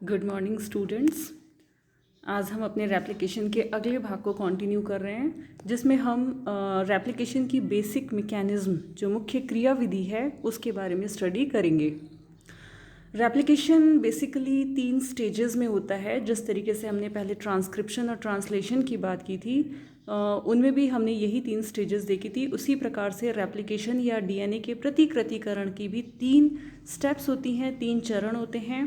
Good morning students. आज हम अपने रेप्लिकेशन के अगले भाग को कंटिन्यू कर रहे हैं, जिसमें हम रेप्लिकेशन की बेसिक मैकेनिज्म, जो मुख्य क्रियाविधि है, उसके बारे में स्टडी करेंगे। रेप्लिकेशन बेसिकली 3 स्टेजेस में होता है। जिस तरीके से हमने पहले ट्रांसक्रिप्शन और ट्रांसलेशन की बात की थी, उनमें भी हमने यही 3 स्टेजेस देखी थी। उसी प्रकार से रेप्लिकेशन या डीएनए के प्रतिकृतिकरण की भी 3 स्टेप्स होती हैं, 3 चरण होते हैं।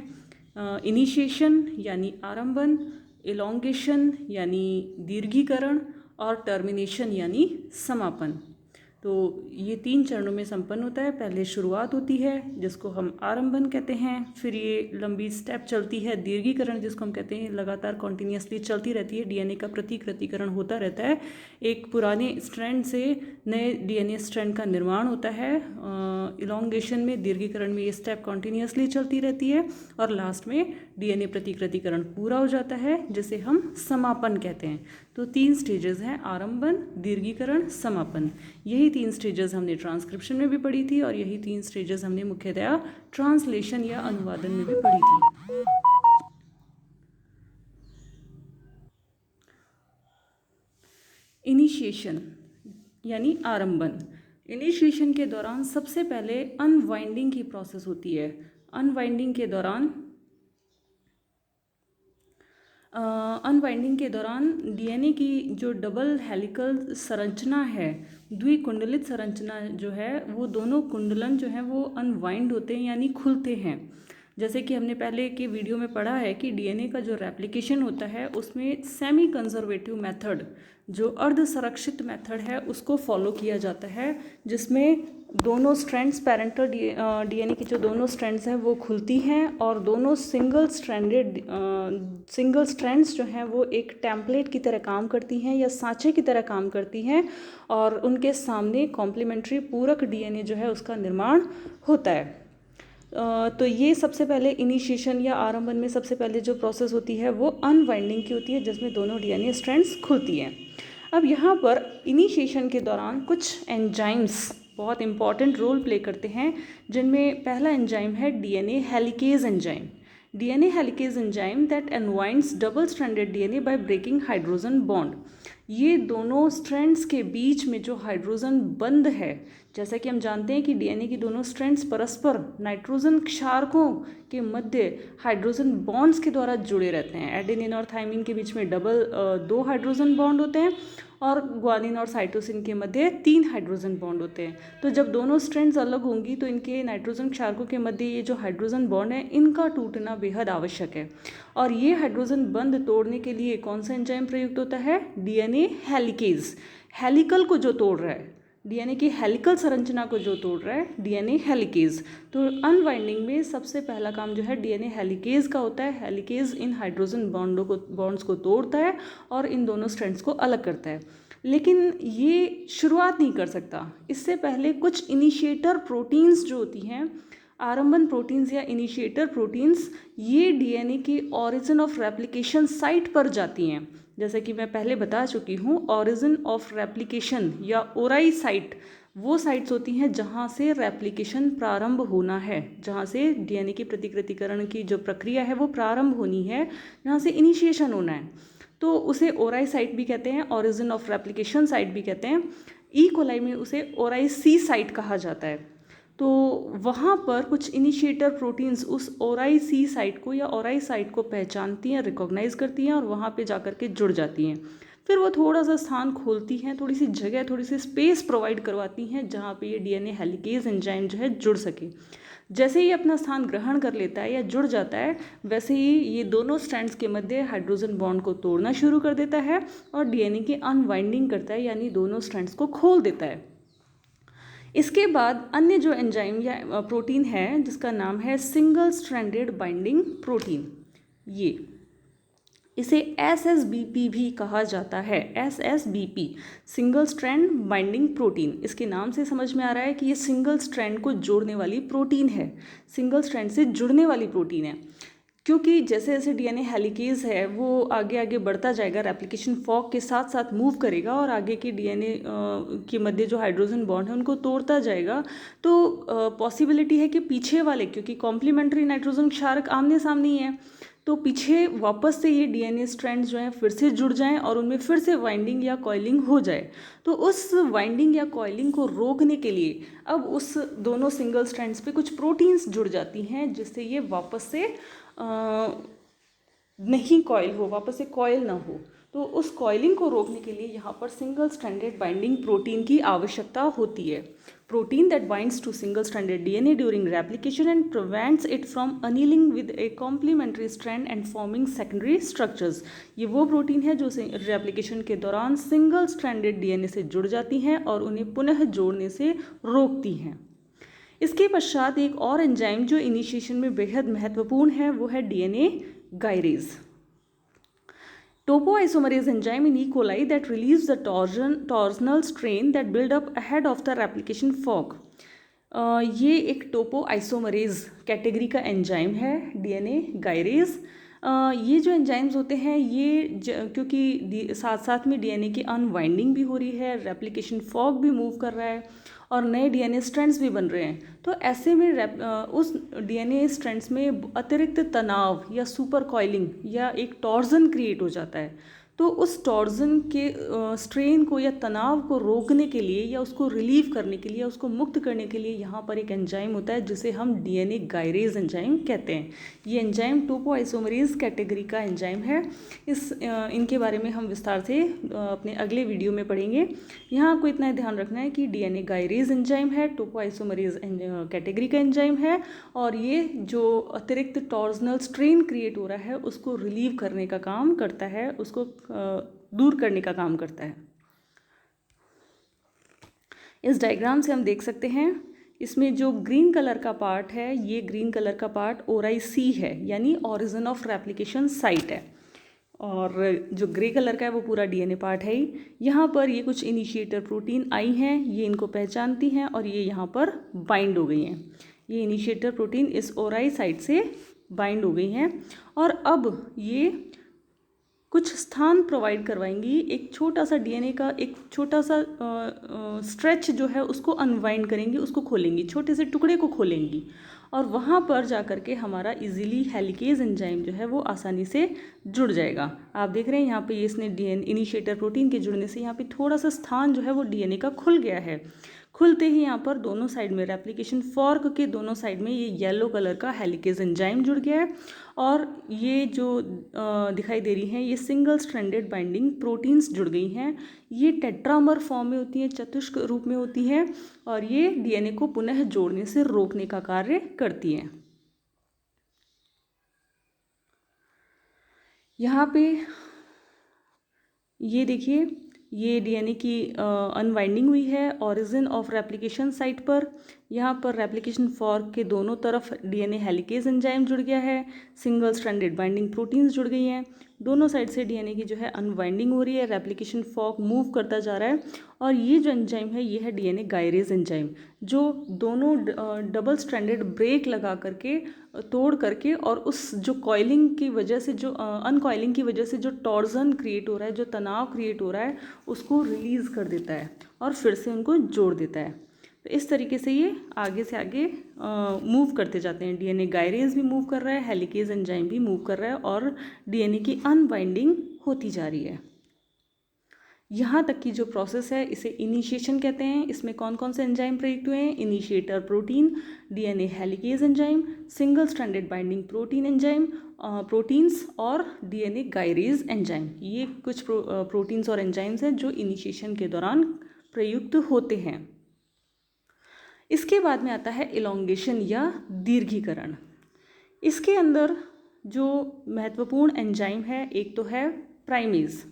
इनिशिएशन यानी आरंभन, इलोंगेशन यानी दीर्घीकरण और टर्मिनेशन यानी समापन। तो ये 3 चरणों में संपन्न होता है। पहले शुरुआत होती है, जिसको हम आरंभन कहते हैं। फिर ये लंबी स्टेप चलती है दीर्घीकरण, जिसको हम कहते हैं लगातार कॉन्टिन्यूसली चलती रहती है। डीएनए का प्रतिकृतिकरण होता रहता है। एक पुराने स्ट्रैंड से नए डीएनए स्ट्रैंड का निर्माण होता है। इलोंगेशन में, दीर्घीकरण में ये स्टेप कॉन्टिन्यूसली चलती रहती है और लास्ट में डीएनए प्रतिकृतिकरण पूरा हो जाता है, जिसे हम समापन कहते हैं। तो 3 स्टेजेस हैं, आरंभन, दीर्घीकरण, समापन। यही 3 स्टेजेस हमने ट्रांसक्रिप्शन में भी पढ़ी थी और यही 3 स्टेजेस हमने मुख्यतया ट्रांसलेशन या अनुवादन में भी पढ़ी थी। इनिशिएशन यानी आरंभन। इनिशिएशन के दौरान सबसे पहले अनवाइंडिंग की प्रोसेस होती है। अनवाइंडिंग के दौरान डीएनए की जो डबल हेलिकल संरचना है, द्विकुंडलित संरचना जो है, वो दोनों कुंडलन जो है वो अनवाइंड होते हैं यानी खुलते हैं। जैसे कि हमने पहले के वीडियो में पढ़ा है कि डीएनए का जो रेप्लिकेशन होता है, उसमें सेमी कंजर्वेटिव मेथड, जो अर्ध संरक्षित मेथड है, उसको फॉलो किया जाता है, जिसमें दोनों स्ट्रैंड्स, पैरेंटल डीएनए की जो दोनों स्ट्रैंड्स हैं वो खुलती हैं और दोनों सिंगल स्ट्रैंड्स जो हैं वो एक टेम्पलेट की तरह काम करती हैं या सांचे की तरह काम करती हैं और उनके सामने कॉम्प्लीमेंट्री पूरक डीएनए जो है उसका निर्माण होता है। तो ये सबसे पहले इनिशिएशन या आरंभन में सबसे पहले जो प्रोसेस होती है वो अनवाइंडिंग की होती है, जिसमें दोनों डीएनए स्ट्रैंड्स खुलती हैं। अब यहाँ पर इनिशिएशन के दौरान कुछ एंजाइम्स बहुत इंपॉर्टेंट रोल प्ले करते हैं, जिनमें पहला एंजाइम है DNA helicase enzyme. DNA helicase enzyme that unwinds double stranded DNA by breaking hydrogen bond. ये दोनों स्ट्रैंड्स के बीच में जो हाइड्रोजन बंध है, जैसा कि हम जानते हैं कि डीएनए की दोनों स्ट्रैंड्स परस्पर नाइट्रोजन क्षारकों के मध्य हाइड्रोजन बॉन्ड्स के द्वारा जुड़े रहते हैं। एडेनिन और थाइमिन के बीच में 2 हाइड्रोजन बॉन्ड होते हैं और ग्वानिन और साइटोसिन के मध्य 3 हाइड्रोजन बॉन्ड होते हैं। तो जब दोनों स्ट्रैंड्स अलग होंगी तो इनके नाइट्रोजन क्षारकों के मध्य ये जो हाइड्रोजन बॉन्ड है, इनका टूटना बेहद आवश्यक है। और ये हाइड्रोजन बंध तोड़ने के लिए कौन सा एंजाइम प्रयुक्त होता है? DNA helicase. हेलिकल को जो तोड़ रहा है, डीएनए की हेलिकल संरचना को जो तोड़ रहा है, डीएनए हेलिकेज। तो अनवाइंडिंग में सबसे पहला काम जो है डीएनए हेलिकेज का होता है। हेलिकेज इन हाइड्रोजन बॉन्ड्स को तोड़ता है और इन दोनों स्ट्रैंड्स को अलग करता है। लेकिन ये शुरुआत नहीं कर सकता, इससे पहले कुछ इनिशिएटर प्रोटीन्स जो होती हैं, आरंभन प्रोटीन्स या इनिशिएटर प्रोटीन्स, ये डीएनए की ऑरिजिन ऑफ रेप्लिकेशन साइट पर जाती हैं। जैसे कि मैं पहले बता चुकी हूँ, ऑरिजिन ऑफ रेप्लिकेशन या ओराई साइट वो साइट्स होती हैं जहाँ से रेप्लिकेशन प्रारंभ होना है, जहाँ से डीएनए की प्रतिकृतिकरण की जो प्रक्रिया है वो प्रारंभ होनी है, जहाँ से इनिशिएशन होना है। तो उसे ओराई साइट भी कहते हैं, ऑरिजिन ऑफ रेप्लिकेशन साइट भी कहते हैं। ई कोलाई में उसे ओराई सी साइट कहा जाता है। तो वहाँ पर कुछ इनिशिएटर प्रोटीन्स उस ओराई सी साइट को या ओराई साइट को पहचानती हैं, रिकॉग्नाइज करती हैं और वहाँ पे जाकर के जुड़ जाती हैं। फिर वो थोड़ा सा स्थान खोलती हैं, थोड़ी सी जगह, थोड़ी सी स्पेस प्रोवाइड करवाती हैं जहाँ पे ये डीएनए हेलिकेज एंजाइम जो है जुड़ सके। जैसे ही अपना स्थान ग्रहण कर लेता है या जुड़ जाता है, वैसे ही ये दोनों स्ट्रैंड्स के मध्य हाइड्रोजन बॉन्ड को तोड़ना शुरू कर देता है और डीएनए की अनवाइंडिंग करता है, यानी दोनों स्ट्रैंड्स को खोल देता है। इसके बाद अन्य जो एंजाइम या प्रोटीन है, जिसका नाम है सिंगल स्ट्रैंडेड बाइंडिंग प्रोटीन, ये इसे एसएसबीपी भी कहा जाता है। एसएसबीपी, सिंगल स्ट्रैंड बाइंडिंग प्रोटीन। इसके नाम से समझ में आ रहा है कि ये सिंगल स्ट्रैंड को जोड़ने वाली प्रोटीन है, सिंगल स्ट्रैंड से जुड़ने वाली प्रोटीन है। क्योंकि जैसे जैसे डीएनए हेलिकेज है वो आगे आगे बढ़ता जाएगा, रेप्लिकेशन फॉर्क के साथ साथ मूव करेगा और आगे के डीएनए के मध्य जो हाइड्रोजन बॉन्ड है उनको तोड़ता जाएगा। तो पॉसिबिलिटी है कि पीछे वाले, क्योंकि कॉम्प्लीमेंट्री नाइट्रोजन क्षारक आमने सामने ही है, तो पीछे वापस से ये डीएनए स्ट्रैंड्स जो हैं फिर से जुड़ जाएं और उनमें फिर से वाइंडिंग या कॉइलिंग हो जाए। तो उस वाइंडिंग या कॉइलिंग को रोकने के लिए अब उस दोनों सिंगल स्ट्रैंड्स पे कुछ प्रोटीन्स जुड़ जाती हैं, जिससे ये वापस से नहीं कॉइल हो, वापस से कॉइल ना हो। तो उस कॉइलिंग को रोकने के लिए यहाँ पर सिंगल स्ट्रैंडेड बाइंडिंग प्रोटीन की आवश्यकता होती है। Protein that binds to single stranded DNA during replication and prevents it from annealing with a complementary strand and forming secondary structures. ये वो प्रोटीन है जो रेप्लिकेशन के दौरान सिंगल स्ट्रैंडेड डीएनए से जुड़ जाती हैं और उन्हें पुनः जोड़ने से रोकती हैं। इसके पश्चात एक और एंजाइम जो इनिशिएशन में बेहद महत्वपूर्ण है वो है DNA gyrase. Topoisomerase enzyme in E. coli that relieves the torsional strain that build up ahead of the replication fork. ये एक टोपोआइसोमरेज कैटेगरी का एंजाइम है डीएनए गायरेज। ये जो एंजाइम्स होते हैं ये क्योंकि साथ साथ में डीएनए की अनवाइंडिंग भी हो रही है, रेप्लिकेशन फॉर्क भी मूव कर रहा है और नए डीएनए स्ट्रैंड्स भी बन रहे हैं, तो ऐसे में उस डीएनए स्ट्रैंड्स में अतिरिक्त तनाव या सुपर कॉइलिंग या एक टॉर्जन क्रिएट हो जाता है। तो उस टॉर्जन के स्ट्रेन को या तनाव को रोकने के लिए या उसको रिलीव करने के लिए, उसको मुक्त करने के लिए यहाँ पर एक एंजाइम होता है जिसे हम डीएनए गायरेज एंजाइम कहते हैं। ये एंजाइम टोपोआइसोमरेज कैटेगरी का एंजाइम है। इनके बारे में हम विस्तार से अपने अगले वीडियो में पढ़ेंगे। यहाँ आपको इतना ध्यान रखना है कि डीएनए गायरेज एंजाइम है, टोपोआइसोमरेज कैटेगरी का एंजाइम है और ये जो अतिरिक्त टॉर्जनल स्ट्रेन क्रिएट हो रहा है उसको रिलीव करने का काम करता है, उसको दूर करने का काम करता है। इस डायग्राम से हम देख सकते हैं, इसमें जो ग्रीन कलर का पार्ट है, ये ग्रीन कलर का पार्ट ORI-C है, यानी ओरिजिन ऑफ रेप्लिकेशन साइट है, और जो ग्रे कलर का है वो पूरा डीएनए पार्ट है ही। यहाँ पर ये कुछ इनिशिएटर प्रोटीन आई हैं, ये इनको पहचानती हैं और ये यहाँ पर बाइंड हो गई हैं। ये इनिशिएटर प्रोटीन इस ORI साइट से बाइंड हो गई हैं और अब ये कुछ स्थान प्रोवाइड करवाएंगी। एक छोटा सा डीएनए का एक छोटा सा स्ट्रेच जो है उसको अनवाइंड करेंगी, उसको खोलेंगी, छोटे से टुकड़े को खोलेंगी और वहाँ पर जा कर के हमारा इजीली हेलिकेज एंजाइम जो है वो आसानी से जुड़ जाएगा। आप देख रहे हैं यहाँ पे ये इसने डीएनए इनिशिएटर प्रोटीन के जुड़ने से यहाँ पे थोड़ा सा स्थान जो है वो डीएनए का खुल गया है। खुलते ही यहाँ पर दोनों साइड में रेप्लिकेशन फॉर्क के दोनों साइड में ये येलो कलर का हेलिकेज एंजाइम जुड़ गया है और ये जो दिखाई दे रही हैं ये सिंगल स्ट्रैंडेड बाइंडिंग प्रोटीन्स जुड़ गई हैं। ये टेट्रामर फॉर्म में होती हैं, चतुष्क रूप में होती हैं और ये डीएनए को पुनः जोड़ने से रोकने का कार्य करती हैं। यहाँ पे ये देखिए, ये डीएनए की अनवाइंडिंग हुई है ओरिजिन ऑफ रेप्लिकेशन साइट पर। यहाँ पर रेप्लिकेशन फॉर्क के दोनों तरफ डीएनए हेलिकेज एंजाइम जुड़ गया है, सिंगल स्ट्रैंडेड बाइंडिंग प्रोटीन्स जुड़ गई हैं, दोनों साइड से डीएनए की जो है अनवाइंडिंग हो रही है, रेप्लिकेशन फॉर्क मूव करता जा रहा है और ये जो एंजाइम है ये है डीएनए गायरेज एंजाइम, जो दोनों डबल स्ट्रैंडेड ब्रेक लगा करके तोड़ करके और उस जो कॉइलिंग की वजह से, जो अनकॉइलिंग की वजह से जो टॉर्जन क्रिएट हो रहा है, जो तनाव क्रिएट हो रहा है, उसको रिलीज़ कर देता है और फिर से उनको जोड़ देता है। तो इस तरीके से ये आगे से आगे मूव करते जाते हैं। डीएनए गायरेज भी मूव कर रहा है, हेलिकेज एंजाइम भी मूव कर रहा है और डीएनए की अनबाइंडिंग होती जा रही है। यहाँ तक की जो प्रोसेस है इसे इनिशिएशन कहते हैं। इसमें कौन कौन से एंजाइम प्रयुक्त हुए हैं? Initiator protein, DNA helicase enzyme, single stranded binding protein enzyme proteins और डीएनए गायरेज एंजाइम। ये कुछ प्रोटीन्स और एंजाइम्स हैं जो इनिशिएशन के दौरान प्रयुक्त होते हैं। इसके बाद में आता है इलॉन्गेशन या दीर्घीकरण। इसके अंदर जो महत्वपूर्ण एंजाइम है, एक तो है primase.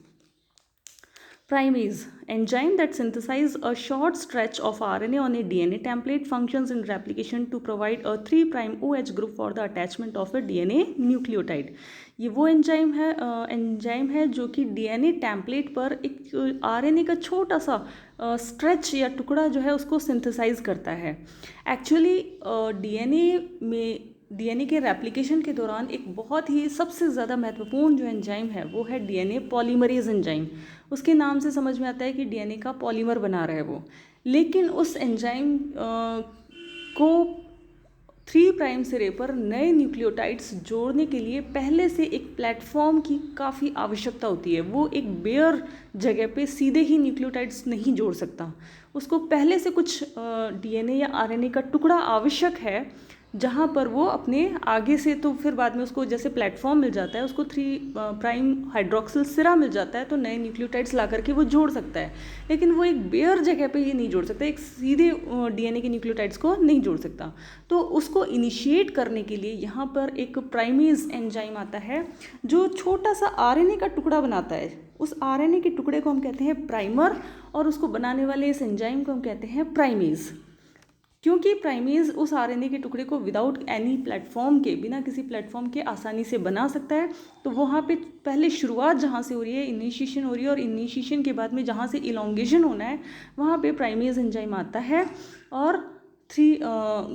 Primase, enzyme that synthesize a short stretch of RNA on a DNA template, functions in replication to provide a 3' OH group for the attachment of a DNA nucleotide. ये वो एंजाइम है जो कि DNA template पर एक RNA का छोटा सा स्ट्रेच या टुकड़ा जो है उसको सिंथेसाइज करता है। एक्चुअली डीएनए के रेप्लिकेशन के दौरान एक बहुत ही सबसे ज़्यादा महत्वपूर्ण जो एंजाइम है वो है डीएनए पॉलीमरेज एंजाइम। उसके नाम से समझ में आता है कि डीएनए का पॉलीमर बना रहा है वो, लेकिन उस एंजाइम को 3 प्राइम सिरे पर नए न्यूक्लियोटाइड्स जोड़ने के लिए पहले से एक प्लेटफॉर्म की काफ़ी आवश्यकता होती है। वो एक बेयर जगह पे सीधे ही न्यूक्लियोटाइड्स नहीं जोड़ सकता, उसको पहले से कुछ डीएनए या आरएनए का टुकड़ा आवश्यक है, जहाँ पर वो अपने आगे से, तो फिर बाद में उसको जैसे प्लेटफॉर्म मिल जाता है, उसको 3 प्राइम हाइड्रोक्सिल सिरा मिल जाता है, तो नए न्यूक्लियोटाइड्स ला करके वो जोड़ सकता है। लेकिन वो एक बेयर जगह पे ये नहीं जोड़ सकता, एक सीधे डीएनए के न्यूक्लियोटाइड्स को नहीं जोड़ सकता। तो उसको इनिशिएट करने के लिए यहाँ पर एक प्राइमेज एंजाइम आता है जो छोटा सा आरएनए का टुकड़ा बनाता है। उस आरएनए के टुकड़े को हम कहते हैं प्राइमर, और उसको बनाने वाले इस एंजाइम को हम कहते हैं प्राइमेज। क्योंकि प्राइमेज उस आरएनए के टुकड़े को विदाउट एनी प्लेटफॉर्म के, बिना किसी प्लेटफॉर्म के आसानी से बना सकता है, तो वहाँ पे पहले शुरुआत जहाँ से हो रही है, इनिशिएशन हो रही है, और इनिशिएशन के बाद में जहाँ से इलोंगेशन होना है, वहाँ पे प्राइमेज एंजाइम आता है और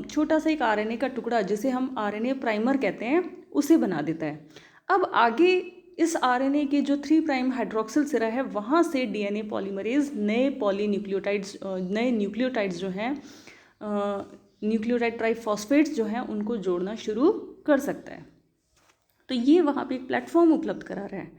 छोटा सा एक आरएनए का टुकड़ा, जिसे हम आरएनए प्राइमर कहते हैं, उसे बना देता है। अब आगे इस आरएनए के जो 3 प्राइम हाइड्रोक्सिल सिरा है, वहाँ से डीएनए पॉलीमरेज नए पॉलीन्यूक्लियोटाइड्स, नए न्यूक्लियोटाइड्स जो हैं, न्यूक्लियोटाइड ट्राइफॉस्फेट्स जो हैं, उनको जोड़ना शुरू कर सकता है। तो ये वहाँ पे एक प्लेटफॉर्म उपलब्ध करा रहा है।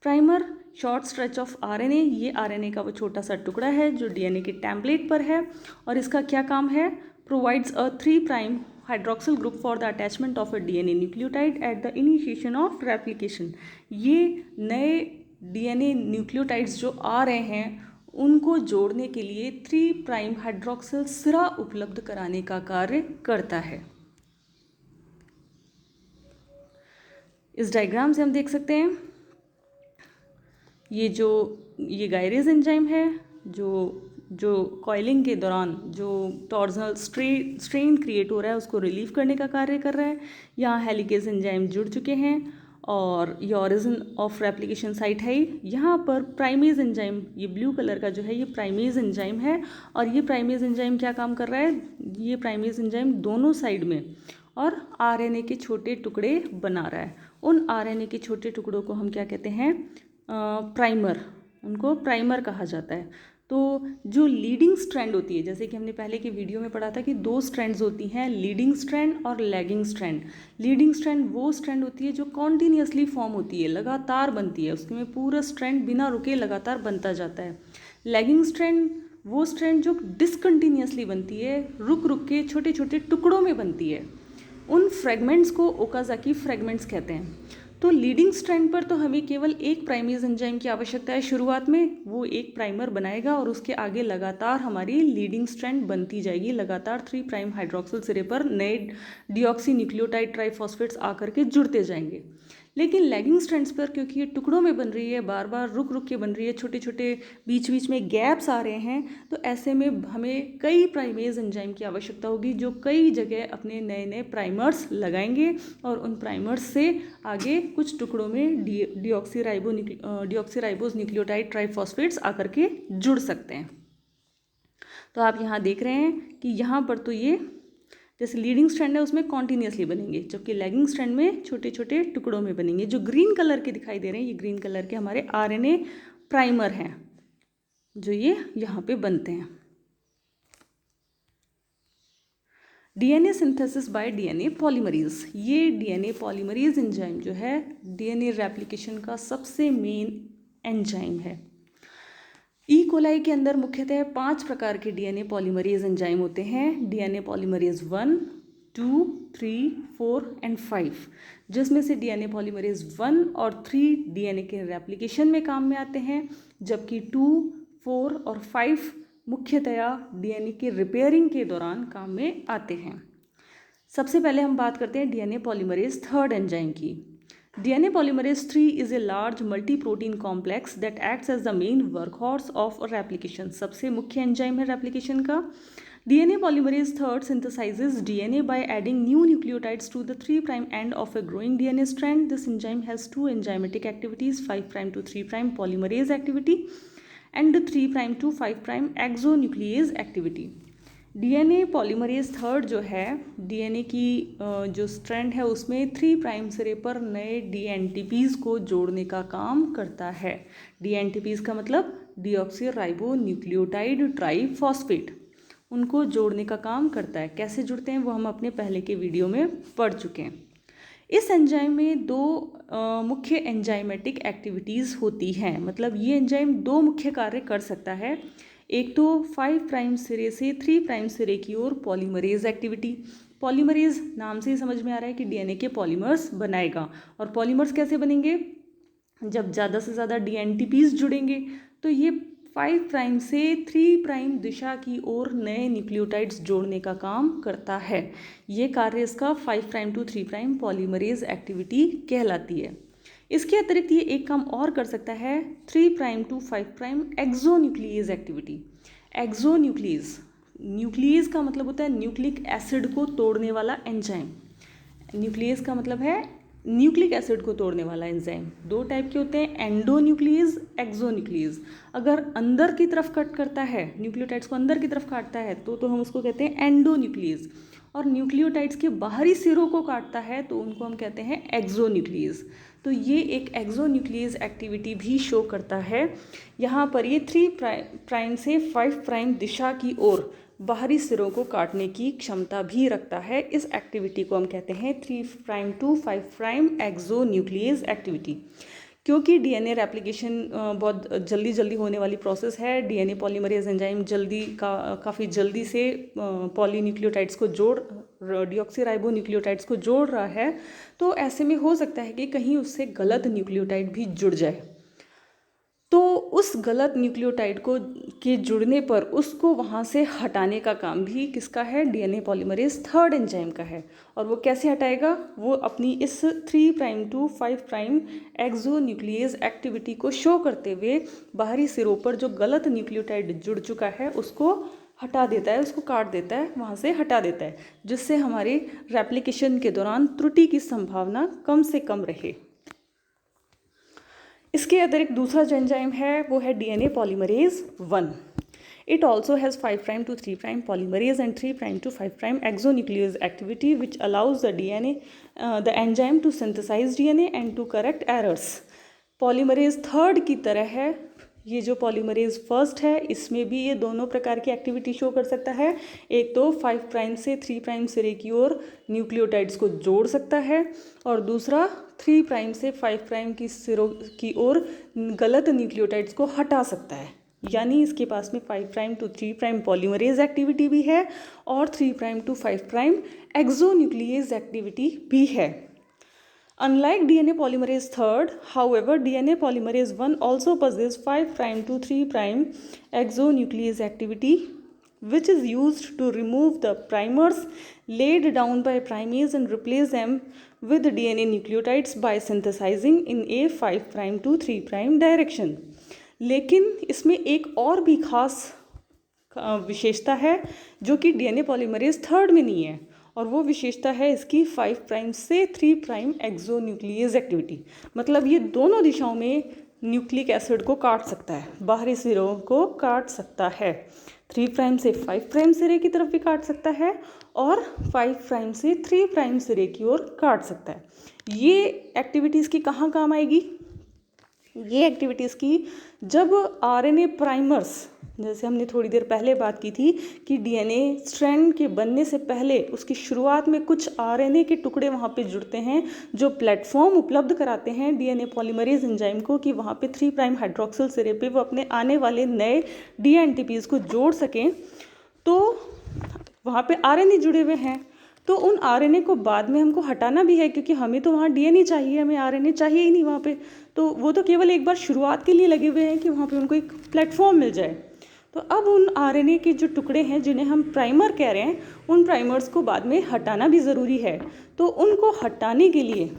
Primer short stretch of RNA, ये आरएनए का वो छोटा सा टुकड़ा है जो डीएनए के टेम्पलेट पर है, और इसका क्या काम है? Provides a 3 prime hydroxyl group for the attachment of a DNA nucleotide at the initiation of replication. ये नए डीएनए न्यूक्लियोटाइड्स जो आ रहे हैं, उनको जोड़ने के लिए 3 प्राइम हाइड्रोक्सिल सिरा उपलब्ध कराने का कार्य करता है। इस डायग्राम से हम देख सकते हैं, ये गायरेज एंजाइम है जो कॉइलिंग के दौरान जो टॉर्जनल स्ट्रेन क्रिएट हो रहा है, उसको रिलीव करने का कार्य कर रहा है। यहाँ हेलिकेज एंजाइम जुड़ चुके हैं, और ये ओरिजिन ऑफ रेप्लिकेशन साइट है। यहाँ पर प्राइमेज एंजाइम, ये ब्लू कलर का जो है, ये प्राइमेज एंजाइम है, और ये प्राइमेज एंजाइम क्या काम कर रहा है? ये प्राइमेज एंजाइम दोनों साइड में और आरएनए के छोटे टुकड़े बना रहा है। उन आरएनए के छोटे टुकड़ों को हम क्या कहते हैं? प्राइमर, उनको प्राइमर कहा जाता है। तो जो लीडिंग स्ट्रैंड होती है, जैसे कि हमने पहले की वीडियो में पढ़ा था कि 2 स्ट्रैंड्स होती हैं, लीडिंग स्ट्रैंड और लैगिंग स्ट्रैंड। लीडिंग स्ट्रैंड वो स्ट्रैंड होती है जो कॉन्टीन्यूसली फॉर्म होती है, लगातार बनती है, उसमें पूरा स्ट्रैंड बिना रुके लगातार बनता जाता है। लैगिंग स्ट्रैंड वो स्ट्रैंड जो डिसकंटिन्यूसली बनती है, रुक रुक के छोटे छोटे टुकड़ों में बनती है। उन फ्रेगमेंट्स को ओकाज़ाकी फ्रेगमेंट्स कहते हैं। तो लीडिंग स्ट्रैंड पर तो हमें केवल एक प्राइमेज एंजाइम की आवश्यकता है शुरुआत में, वो एक प्राइमर बनाएगा, और उसके आगे लगातार हमारी लीडिंग स्ट्रैंड बनती जाएगी, लगातार 3 प्राइम हाइड्रोक्सिल सिरे पर नए डीऑक्सी न्यूक्लियोटाइड ट्राइफॉस्फेट्स आकर के जुड़ते जाएंगे। लेकिन लैगिंग स्ट्रैंड्स पर, क्योंकि ये टुकड़ों में बन रही है, बार बार रुक रुक के बन रही है, छोटे छोटे बीच बीच में गैप्स आ रहे हैं, तो ऐसे में हमें कई प्राइमेज एंजाइम की आवश्यकता होगी, जो कई जगह अपने नए नए प्राइमर्स लगाएंगे, और उन प्राइमर्स से आगे कुछ टुकड़ों में डीऑक्सीराइबोज न्यूक्लियोटाइड ट्राइफॉस्फेट्स आकर के जुड़ सकते हैं। तो आप यहाँ देख रहे हैं कि यहाँ पर तो ये जैसे लीडिंग स्ट्रैंड है उसमें कॉन्टीन्यूसली बनेंगे, जबकि लैगिंग स्ट्रैंड में छोटे छोटे टुकड़ों में बनेंगे। जो ग्रीन कलर के दिखाई दे रहे हैं, ये ग्रीन कलर के हमारे आरएनए प्राइमर हैं, जो ये यहाँ पे बनते हैं। DNA synthesis by DNA polymerase, ये डीएनए पॉलीमरेज एंजाइम जो है, डीएनए रेप्लिकेशन का सबसे मेन एंजाइम है। ई कोलाई के अंदर मुख्यतः 5 प्रकार के डीएनए पॉलीमरेज एंजाइम होते हैं। डीएनए पॉलीमरेज 1, 2, 3, 4 एंड 5, जिसमें से डीएनए पॉलीमरेज 1 और 3 डीएनए के रेप्लिकेशन में काम में आते हैं, जबकि 2, 4 और 5 मुख्यतया डीएनए के रिपेयरिंग के दौरान काम में आते हैं। सबसे पहले हम बात करते हैं डीएनए पॉलीमरेज 3rd एंजाइम की। DNA polymerase 3 is a large multi-protein complex that acts as the main workhorse of a replication. सबसे मुख्य एंजाइम है रेप्लिकेशन का। DNA polymerase 3 synthesizes DNA by adding new nucleotides to the 3' end of a growing DNA strand. This enzyme has 2 enzymatic activities, 5' to 3' polymerase activity and 3' to 5' exonuclease activity. DNA polymerase 3 जो है, DNA की जो strand है उसमें 3 prime सिरे पर नए dNTPs को जोड़ने का काम करता है। डीएनटीपीज का मतलब डीऑक्सी राइबो न्यूक्लियोटाइड ट्राइफॉस्फेट। उनको जोड़ने का काम करता है। कैसे जुड़ते हैं वो हम अपने पहले के वीडियो में पढ़ चुके हैं। इस एंजाइम में दो मुख्य एंजाइमेटिक एक्टिविटीज़ होती हैं, मतलब ये एंजाइम दो मुख्य कार्य कर सकता है। एक तो 5 प्राइम सिरे से 3 प्राइम सिरे की ओर पॉलीमरेज एक्टिविटी। पॉलीमरेज नाम से ही समझ में आ रहा है कि डीएनए के पॉलीमर्स बनाएगा। और पॉलीमर्स कैसे बनेंगे? जब ज़्यादा से ज़्यादा डीएनटीपीज जुड़ेंगे तो ये 5 प्राइम से 3 प्राइम दिशा की ओर नए न्यूक्लियोटाइड्स जोड़ने का काम करता है। ये कार्य इसका 5 prime to 3 prime polymerase activity कहलाती है। इसके अतिरिक्त ये एक काम और कर सकता है, 3 prime to 5 prime exonuclease activity. Exonuclease, nuclease का मतलब होता है न्यूक्लिक एसिड को तोड़ने वाला एंजाइम। न्यूक्लियस का मतलब है न्यूक्लिक एसिड को तोड़ने वाला एंजाइम। दो टाइप के होते हैं, एंडोन्यूक्लियस, एक्सोन्यूक्लियस। अगर अंदर की तरफ कट करता है, न्यूक्लियोटाइड्स को अंदर की तरफ काटता है तो हम उसको कहते हैं एंडोन्यूक्लियस। और न्यूक्लियोटाइड्स के बाहरी सिरों को काटता है तो उनको हम कहते हैं एक्सोन्यूक्लियस। तो ये एक एक्सोन्यूक्लियस एक्टिविटी भी शो करता है। यहाँ पर ये 3 प्राइम से 5 प्राइम दिशा की ओर बाहरी सिरों को काटने की क्षमता भी रखता है। इस एक्टिविटी को हम कहते हैं 3 prime to 5 prime exonuclease activity. क्योंकि डीएनए रेप्लिकेशन बहुत जल्दी होने वाली प्रोसेस है, डीएनए पॉलीमरेज एंजाइम काफ़ी जल्दी से पॉलीन्यूक्लियोटाइड्स को डीऑक्सीराइबोन्यूक्लियोटाइड्स को जोड़ रहा है, तो ऐसे में हो सकता है कि कहीं उससे गलत न्यूक्लियोटाइड भी जुड़ जाए। तो उस गलत न्यूक्लियोटाइड के जुड़ने पर उसको वहाँ से हटाने का काम भी किसका है? डीएनए पॉलीमरेज थर्ड एंजाइम का है। और वो कैसे हटाएगा? वो अपनी इस 3 prime to 5 prime exonuclease activity को शो करते हुए बाहरी सिरों पर जो गलत न्यूक्लियोटाइड जुड़ चुका है उसको हटा देता है, उसको काट देता है, वहाँ से हटा देता है, जिससे हमारे रेप्लिकेशन के दौरान त्रुटि की संभावना कम से कम रहे। इसके अतिरिक्त दूसरा जो एंजाइम है वो है DNA polymerase 1। It also has 5 prime to 3 prime polymerase and 3 prime to 5 prime exonuclease activity which allows the enzyme to synthesise DNA and to correct errors. Polymerase third की तरह है, ये जो पॉलीमरेज फर्स्ट है इसमें भी ये दोनों प्रकार की एक्टिविटी शो कर सकता है। एक तो 5 प्राइम से 3 प्राइम सिरे की ओर न्यूक्लियोटाइड्स को जोड़ सकता है, और दूसरा 3 प्राइम से 5 प्राइम की सिरों की ओर गलत न्यूक्लियोटाइड्स को हटा सकता है। यानी इसके पास में 5 prime to 3 prime polymerase activity भी है और 3 prime to 5 prime exonuclease activity भी है। Unlike DNA polymerase III, however, DNA polymerase I also possesses 5 prime to 3 prime exonuclease activity, which is used to remove the primers laid down by primase and replace them with DNA nucleotides by synthesizing in a 5 prime to 3 prime direction. लेकिन इसमें एक और भी खास विशेषता है जो कि DNA polymerase III में नहीं है, और वो विशेषता है इसकी 5 प्राइम से 3 प्राइम एक्सोन्यूक्लियेज एक्टिविटी। मतलब ये दोनों दिशाओं में न्यूक्लिक एसिड को काट सकता है, बाहरी सिरों को काट सकता है। 3 प्राइम से 5 प्राइम सिरे की तरफ भी काट सकता है और 5 प्राइम से 3 प्राइम सिरे की ओर काट सकता है। ये एक्टिविटीज़ की कहाँ काम आएगी? ये एक्टिविटीज़ की जब आरएनए प्राइमर्स, जैसे हमने थोड़ी देर पहले बात की थी कि डीएनए स्ट्रैंड के बनने से पहले उसकी शुरुआत में कुछ आरएनए के टुकड़े वहाँ पे जुड़ते हैं जो प्लेटफॉर्म उपलब्ध कराते हैं डीएनए पॉलीमरेज एंजाइम को कि वहाँ पे 3 प्राइम हाइड्रोक्सिल सिरे पे वो अपने आने वाले नए डीएनटीपीज को जोड़ सकें। तो वहाँ पे आरएनए जुड़े हुए हैं, तो उन आरएनए को बाद में हमको हटाना भी है, क्योंकि हमें तो वहाँ डीएनए चाहिए, हमें आरएनए चाहिए ही नहीं वहाँ पे। तो वो तो केवल एक बार शुरुआत के लिए लगे हुए हैं कि वहाँ पे उनको एक प्लेटफॉर्म मिल जाए। तो अब उन आरएनए के जो टुकड़े हैं जिन्हें हम प्राइमर कह रहे हैं, उन प्राइमर्स को बाद में हटाना भी ज़रूरी है। तो उनको हटाने के लिए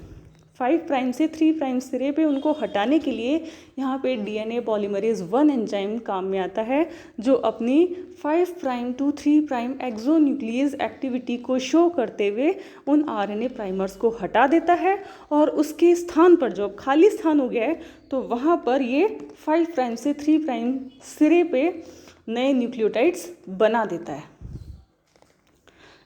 5 प्राइम से 3 प्राइम सिरे पे उनको हटाने के लिए यहाँ पे डीएनए पॉलीमरेज 1 एंजाइम काम में आता है, जो अपनी 5 prime to 3 prime exonuclease activity को शो करते हुए उन आरएनए प्राइमर्स को हटा देता है, और उसके स्थान पर जो खाली स्थान हो गया है तो वहाँ पर ये 5 प्राइम से 3 प्राइम सिरे पे नए न्यूक्लियोटाइड्स बना देता है,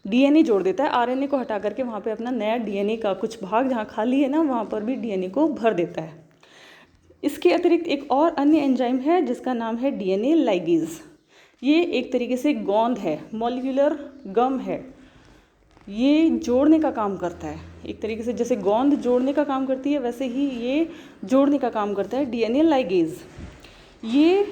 डीएनए जोड़ देता है। आरएनए को हटा करके वहाँ पे अपना नया डीएनए का कुछ भाग जहाँ खाली है ना, वहाँ पर भी डीएनए को भर देता है। इसके अतिरिक्त एक और अन्य एंजाइम है जिसका नाम है डीएनए लाइगेज। ये एक तरीके से गोंद है, मॉलिक्यूलर गम है, ये जोड़ने का काम करता है। एक तरीके से जैसे गोंद जोड़ने का काम करती है, वैसे ही ये जोड़ने का काम करता है डीएनए लाइगेज। ये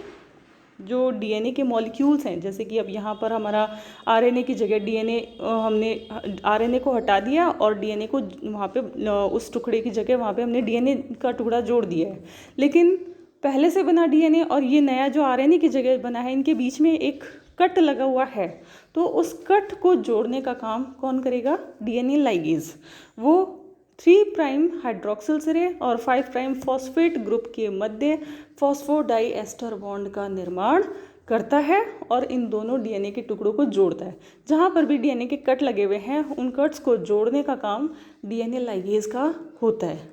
जो डीएनए के मॉलिक्यूल्स हैं, जैसे कि अब यहाँ पर हमारा आरएनए की जगह डीएनए, हमने आरएनए को हटा दिया और डीएनए को वहाँ पे उस टुकड़े की जगह वहाँ पे हमने डीएनए का टुकड़ा जोड़ दिया है। लेकिन पहले से बना डीएनए और ये नया जो आरएनए की जगह बना है, इनके बीच में एक कट लगा हुआ है, तो उस कट को जोड़ने का काम कौन करेगा? DNA ligase. वो 3' हाइड्रोक्सिल सिरे और 5' फॉस्फेट ग्रुप के मध्य फॉस्फोडाइएस्टर बॉन्ड का निर्माण करता है और इन दोनों डीएनए के टुकड़ों को जोड़ता है। जहाँ पर भी डीएनए के कट लगे हुए हैं, उन कट्स को जोड़ने का काम डीएनए लाइगेज का होता है।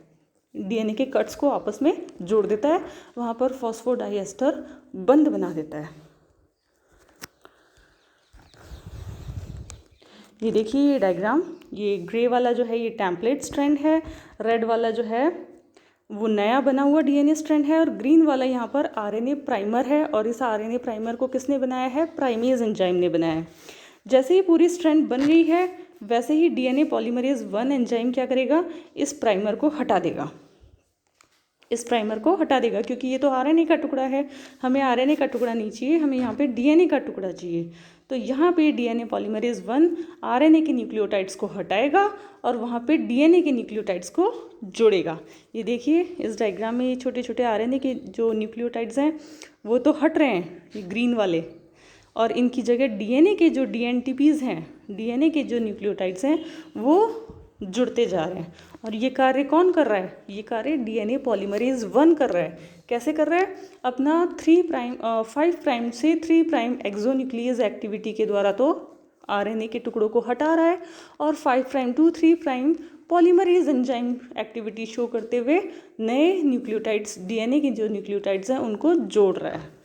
डीएनए के कट्स को आपस में जोड़ देता है, वहाँ पर फॉस्फोडाइएस्टर बंध बना देता है। ये देखिए ये डायग्राम, ये ग्रे वाला जो है ये टेम्पलेट स्ट्रैंड है, रेड वाला जो है वो नया बना हुआ डीएनए स्ट्रैंड है और ग्रीन वाला यहाँ पर आरएनए प्राइमर है। और इस आरएनए प्राइमर को किसने बनाया है? प्राइमेज एंजाइम ने बनाया है। जैसे ही पूरी स्ट्रैंड बन गई है, वैसे ही डीएनए पॉलीमरेज 1 एंजाइम क्या करेगा? इस प्राइमर को हटा देगा, इस प्राइमर को हटा देगा, क्योंकि ये तो आरएनए का टुकड़ा है, हमें आरएनए का टुकड़ा नहीं चाहिए, हमें यहाँ पे डीएनए का टुकड़ा चाहिए। तो यहाँ पे डीएनए पॉलीमरेज 1 आरएनए के न्यूक्लियोटाइड्स को हटाएगा और वहाँ पे डीएनए के न्यूक्लियोटाइड्स को जोड़ेगा। ये देखिए इस डायग्राम में ये छोटे छोटे आरएनए के जो न्यूक्लियोटाइड्स हैं वो तो हट रहे हैं, ये ग्रीन वाले, और इनकी जगह डीएनए के जो डीएनटीपीज़ हैं, डीएनए के जो न्यूक्लियोटाइड्स हैं वो जुड़ते जा रहे हैं। और ये कार्य कौन कर रहा है? ये कार्य डीएनए पॉलीमरेज 1 कर रहा है। कैसे कर रहा है? अपना 5' से 3' एक्सोन्यूक्लियस एक्टिविटी के द्वारा तो आरएनए के टुकड़ों को हटा रहा है और 5' to 3' polymerase enzyme activity show करते हुए नए न्यूक्लियोटाइड्स, डीएनए के जो न्यूक्लियोटाइड्स हैं उनको जोड़ रहा है।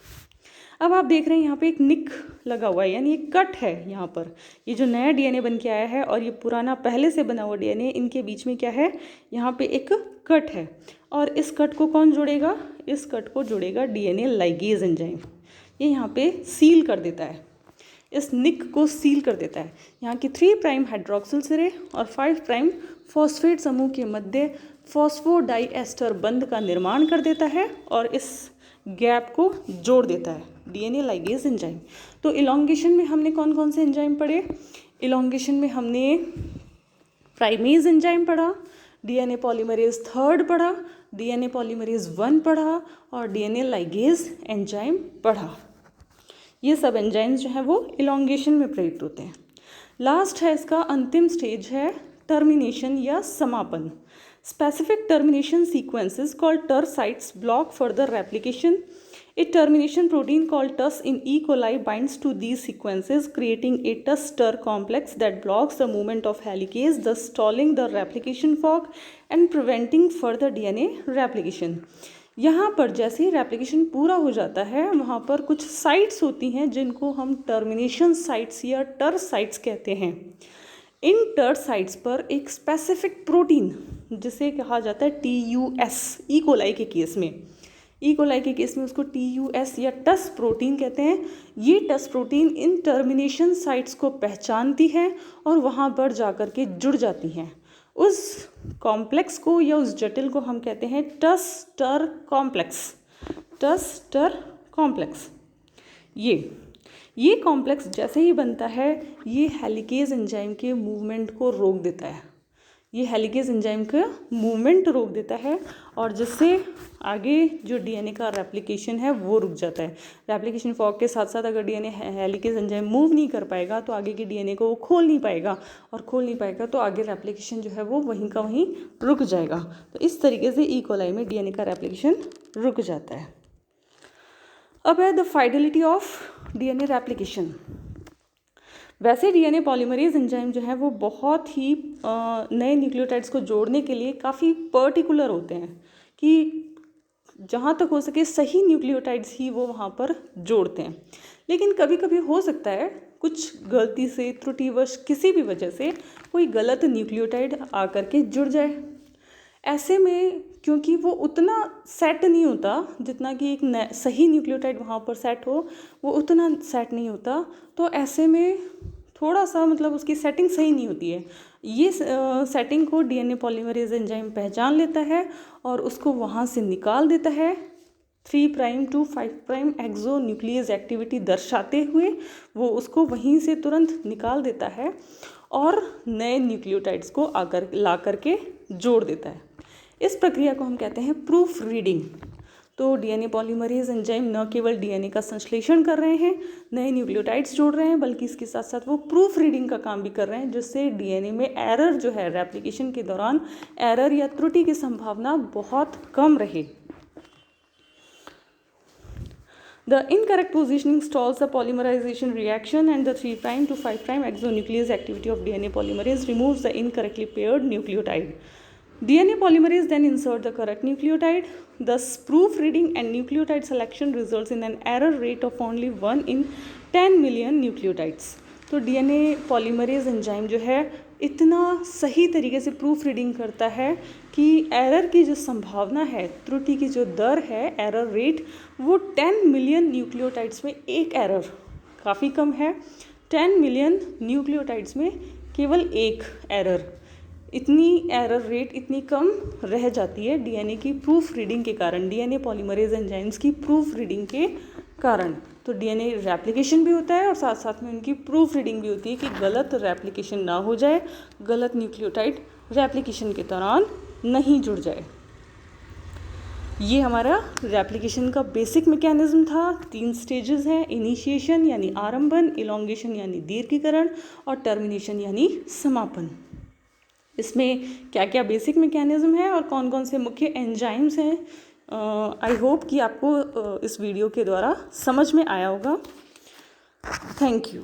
अब आप देख रहे हैं यहाँ पे एक निक लगा हुआ है, यानी एक कट है यहाँ पर। ये जो नया डीएनए बन के आया है और ये पुराना पहले से बना हुआ डीएनए, इनके बीच में क्या है? यहाँ पे एक कट है और इस कट को कौन जोड़ेगा? इस कट को जोड़ेगा डीएनए लाइगेज एंजाइम। ये यहाँ पे सील कर देता है, इस निक को सील कर देता है। यहाँ की 3' हाइड्रोक्सिल सिरे और 5' फॉस्फेट समूह के मध्य फॉस्फोडाइएस्टर बंध का निर्माण कर देता है और इस गैप को जोड़ देता है डीएनए लाइगेज एंजाइम। तो इलॉन्गेशन में हमने कौन कौन से एंजाइम पढ़े? इलॉन्गेशन में हमने प्राइमेज एंजाइम पढ़ा, डीएनए पॉलीमरेज 3 पढ़ा, डीएनए पॉलीमरेज 1 पढ़ा और डीएनए लाइगेज एंजाइम पढ़ा। ये सब एंजाइम्स जो हैं वो इलॉन्गेशन में प्रयुक्त होते हैं। लास्ट है इसका अंतिम स्टेज है टर्मिनेशन या समापन। Specific termination sequences called TER sites block further replication. A termination protein called TUS in E. coli binds to these sequences, creating a TUS-TER complex that blocks the movement of helicase, thus stalling the replication fork and preventing further DNA replication. यहाँ पर जैसे ही replication पूरा हो जाता है, वहाँ पर कुछ साइट्स होती हैं जिनको हम टर्मिनेशन साइट्स या टर साइट्स कहते हैं। इन टर साइट्स पर एक स्पेसिफिक प्रोटीन जिसे कहा जाता है TUS, ई कोलाई के केस में, ई कोलाई के केस में उसको TUS या टस प्रोटीन कहते हैं। ये टस प्रोटीन इन टर्मिनेशन साइट्स को पहचानती है और वहाँ पर जाकर के जुड़ जाती हैं। उस कॉम्प्लेक्स को या उस जटिल को हम कहते हैं टस टर कॉम्प्लेक्स, टस टर कॉम्प्लेक्स। ये कॉम्प्लेक्स जैसे ही बनता है, ये हेलिकेज एंजाइम के मूवमेंट को रोक देता है, ये हेलिकेज एंजाइम का मूवमेंट रोक देता है और जिससे आगे जो डीएनए का रेप्लिकेशन है वो रुक जाता है। रेप्लिकेशन फॉर्क के साथ साथ अगर डीएनए हेलिकेज एंजाइम मूव नहीं कर पाएगा तो आगे के डीएनए को वो खोल नहीं पाएगा, और खोल नहीं पाएगा तो आगे रेप्लिकेशन जो है वो वहीं का वहीं रुक जाएगा। तो इस तरीके से ई कोलाई में डीएनए का रेप्लिकेशन रुक जाता है। अब है the fidelity of DNA replication. वैसे डीएनए पॉलीमरेज एंजाइम जो है वो बहुत ही नए न्यूक्लियोटाइड्स को जोड़ने के लिए काफ़ी पर्टिकुलर होते हैं कि जहाँ तक हो सके सही न्यूक्लियोटाइड्स ही वो वहाँ पर जोड़ते हैं। लेकिन कभी कभी हो सकता है कुछ गलती से, त्रुटिवश, किसी भी वजह से कोई गलत न्यूक्लियोटाइड आकर के जुड़ जाए। ऐसे में क्योंकि वो उतना सेट नहीं होता जितना कि एक सही न्यूक्लियोटाइड वहाँ पर सेट हो, वो उतना सेट नहीं होता, तो ऐसे में थोड़ा सा मतलब उसकी सेटिंग सही नहीं होती है। ये सेटिंग को डीएनए पॉलीमरेज एंजाइम पहचान लेता है और उसको वहाँ से निकाल देता है। 3' to 5' एक्सो न्यूक्लियस एक्टिविटी दर्शाते हुए वो उसको वहीं से तुरंत निकाल देता है और नए न्यूक्लियोटाइड्स को आकर ला करके जोड़ देता है। इस प्रक्रिया को हम कहते हैं प्रूफ रीडिंग। तो डीएनए पॉलीमरेज एंजाइम न केवल डीएनए का संश्लेषण कर रहे हैं, नए न्यूक्लियोटाइड्स जोड़ रहे हैं, बल्कि इसके साथ साथ वो प्रूफ रीडिंग का काम भी कर रहे हैं, जिससे डीएनए में एरर जो है रेप्लिकेशन के दौरान एरर या त्रुटि की संभावना बहुत कम रहे। The incorrect positioning stalls the polymerization reaction and the 3' to 5' exonuclease activity of DNA polymerase removes the incorrectly paired nucleotide. DNA polymerase then insert the correct nucleotide. Thus, proofreading and nucleotide selection results in an error rate of only 1 in 10 million nucleotides. तो DNA polymerase enzyme जो है इतना सही तरीके से proof reading करता है कि एरर की जो संभावना है, त्रुटि की जो दर है, एरर रेट, वो 10 मिलियन न्यूक्लियोटाइड्स में एक एरर, काफ़ी कम है। 10 मिलियन न्यूक्लियोटाइड्स में केवल एक एरर, इतनी एरर रेट इतनी कम रह जाती है डीएनए की प्रूफ रीडिंग के कारण, डीएनए पॉलीमरेज एंजाइम्स की प्रूफ रीडिंग के कारण। तो डीएनए रेप्लिकेशन भी होता है और साथ साथ में उनकी प्रूफ रीडिंग भी होती है कि गलत रेप्लिकेशन ना हो जाए, गलत न्यूक्लियोटाइड रेप्लिकेशन के दौरान नहीं जुड़ जाए। ये हमारा रेप्लिकेशन का बेसिक मैकेनिज्म था। 3 स्टेजेस हैं, इनिशिएशन यानी आरंभन, इलोंगेशन यानी दीर्घीकरण और टर्मिनेशन यानी समापन। इसमें क्या क्या बेसिक मैकेनिज्म है और कौन कौन से मुख्य एंजाइम्स हैं, आई होप कि आपको इस वीडियो के द्वारा समझ में आया होगा। Thank you.